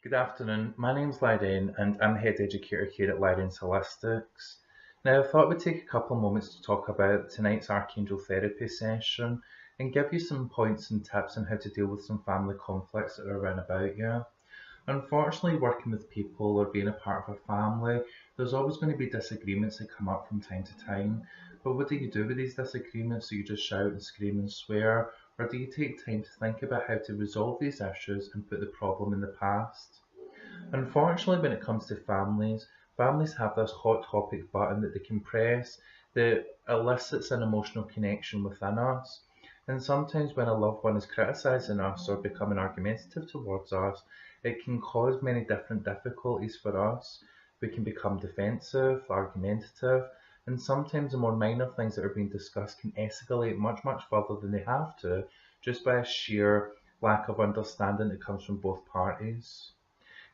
Good afternoon, my name's Ly'rens and I'm Head Educator here at Ly'rens Holistics. Now I thought we'd take a couple of moments to talk about tonight's Archangel Therapy session and give you some points and tips on how to deal with some family conflicts that are around about you. Unfortunately, working with people or being a part of a family, there's always going to be disagreements that come up from time to time. But what do you do with these disagreements? Do you just shout and scream and swear? Or do you take time to think about how to resolve these issues and put the problem in the past? Unfortunately, when it comes to families, families have this hot topic button that they can press that elicits an emotional connection within us. And sometimes when a loved one is criticising us or becoming argumentative towards us, it can cause many different difficulties for us. We can become defensive, argumentative, and sometimes the more minor things that are being discussed can escalate much, much further than they have to, just by a sheer lack of understanding that comes from both parties.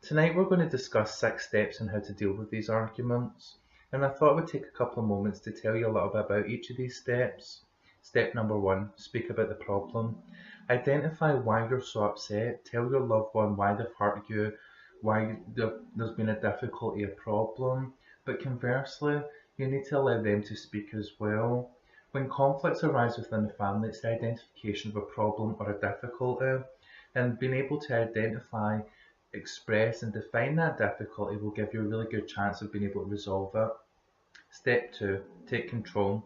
Tonight we're going to discuss 6 steps on how to deal with these arguments, and I thought I would take a couple of moments to tell you a little bit about each of these steps. Step number 1, speak about the problem. Identify why you're so upset. Tell your loved one why they've hurt you, why there's been a difficulty, a problem. But conversely, you need to allow them to speak as well. When conflicts arise within the family, it's the identification of a problem or a difficulty, and being able to identify, express and define that difficulty will give you a really good chance of being able to resolve it. Step 2, take control.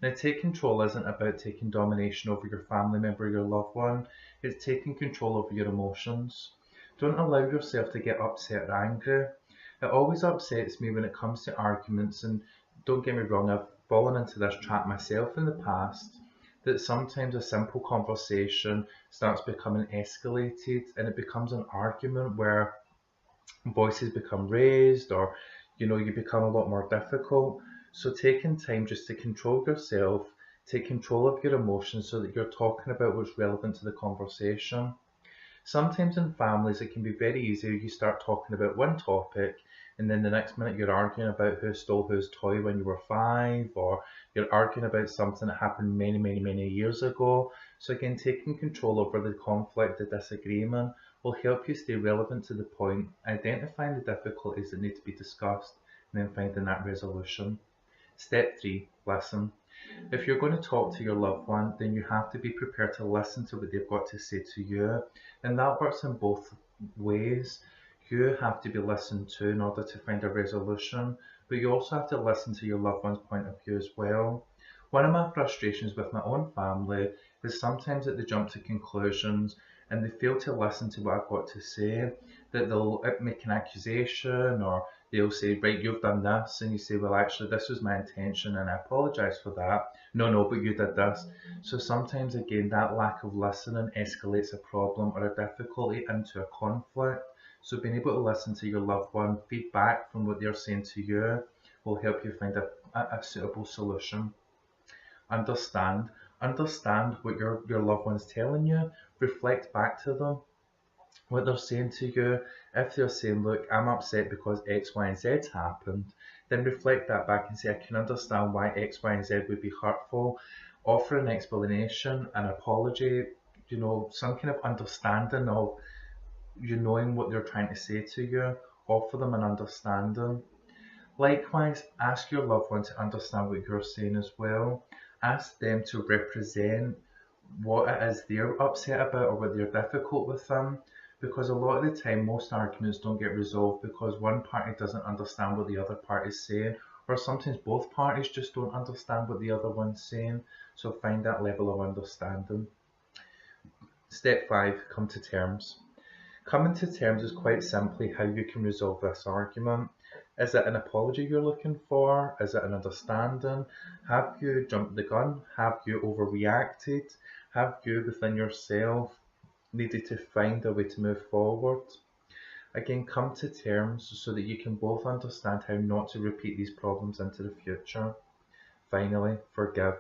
Now, take control isn't about taking domination over your family member or your loved one, it's taking control over your emotions. Don't allow yourself to get upset or angry. It always upsets me when it comes to arguments, and don't get me wrong, I've fallen into this trap myself in the past, that sometimes a simple conversation starts becoming escalated and it becomes an argument where voices become raised or you become a lot more difficult. So taking time just to control yourself, take control of your emotions so that you're talking about what's relevant to the conversation. Sometimes in families it can be very easy. You start talking about one topic and then the next minute you're arguing about who stole whose toy when you were 5, or you're arguing about something that happened many, many, many years ago. So again, taking control over the conflict, the disagreement, will help you stay relevant to the point, identifying the difficulties that need to be discussed, and then finding that resolution. Step 3, listen. If you're going to talk to your loved one, then you have to be prepared to listen to what they've got to say to you. And that works in both ways. You have to be listened to in order to find a resolution, but you also have to listen to your loved one's point of view as well. One of my frustrations with my own family is sometimes that they jump to conclusions and they fail to listen to what I've got to say, that they'll make an accusation or they'll say, right, you've done this, and you say, well, actually, this was my intention and I apologise for that. No, but you did this. So sometimes, again, that lack of listening escalates a problem or a difficulty into a conflict. So being able to listen to your loved one, feedback from what they're saying to you, will help you find a suitable solution. Understand. Understand what your loved one's telling you. Reflect back to them what they're saying to you. If they're saying, look, I'm upset because X, Y, and Z happened, then reflect that back and say, I can understand why X, Y, and Z would be hurtful. Offer an explanation, an apology, some kind of understanding of you knowing what they're trying to say to you. Offer them an understanding. Likewise, ask your loved one to understand what you're saying as well. Ask them to represent what it is they're upset about or what they're difficult with them, because a lot of the time most arguments don't get resolved because one party doesn't understand what the other party is saying, or sometimes both parties just don't understand what the other one's saying. So find that level of understanding. Step 5, come to terms. Coming to terms is quite simply how you can resolve this argument. Is it an apology you're looking for? Is it an understanding? Have you jumped the gun? Have you overreacted? Have you, within yourself, needed to find a way to move forward? Again, come to terms so that you can both understand how not to repeat these problems into the future. Finally, forgive.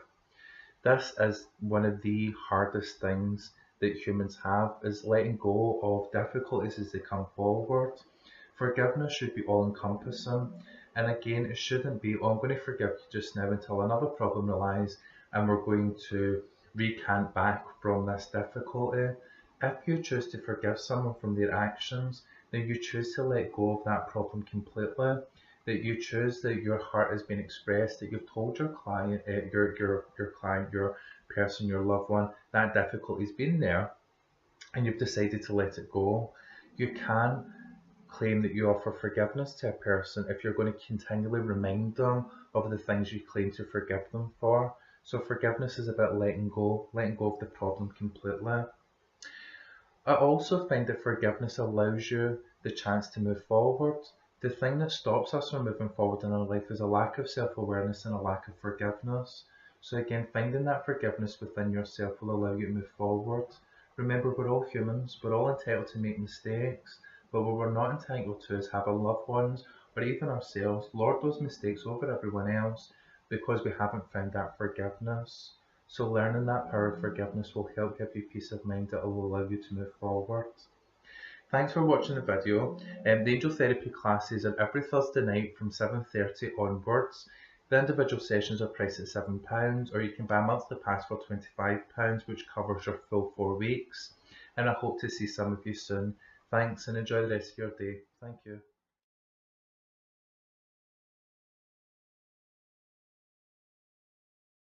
This is one of the hardest things that humans have, is letting go of difficulties as they come forward. Forgiveness should be all-encompassing, and again, it shouldn't be, oh, I'm going to forgive you just now until another problem arises and we're going to recant back from this difficulty. If you choose to forgive someone from their actions, that you choose to let go of that problem completely, that you choose that your heart has been expressed, that you've told your client, your person, your loved one, that difficulty's been there, and you've decided to let it go. You can claim that you offer forgiveness to a person if you're going to continually remind them of the things you claim to forgive them for. So forgiveness is about letting go of the problem completely. I also find that forgiveness allows you the chance to move forward. The thing that stops us from moving forward in our life is a lack of self-awareness and a lack of forgiveness. So again, finding that forgiveness within yourself will allow you to move forward. Remember, we're all humans, we're all entitled to make mistakes, but what we're not entitled to is having loved ones or even ourselves lord those mistakes over everyone else because we haven't found that forgiveness. So learning that power of forgiveness will help give you peace of mind that will allow you to move forward. Thanks for watching the video. The Angel Therapy classes are every Thursday night from 7:30 onwards. The individual sessions are priced at £7, or you can buy a monthly pass for £25, which covers your full 4 weeks. And I hope to see some of you soon. Thanks, and enjoy the rest of your day. Thank you.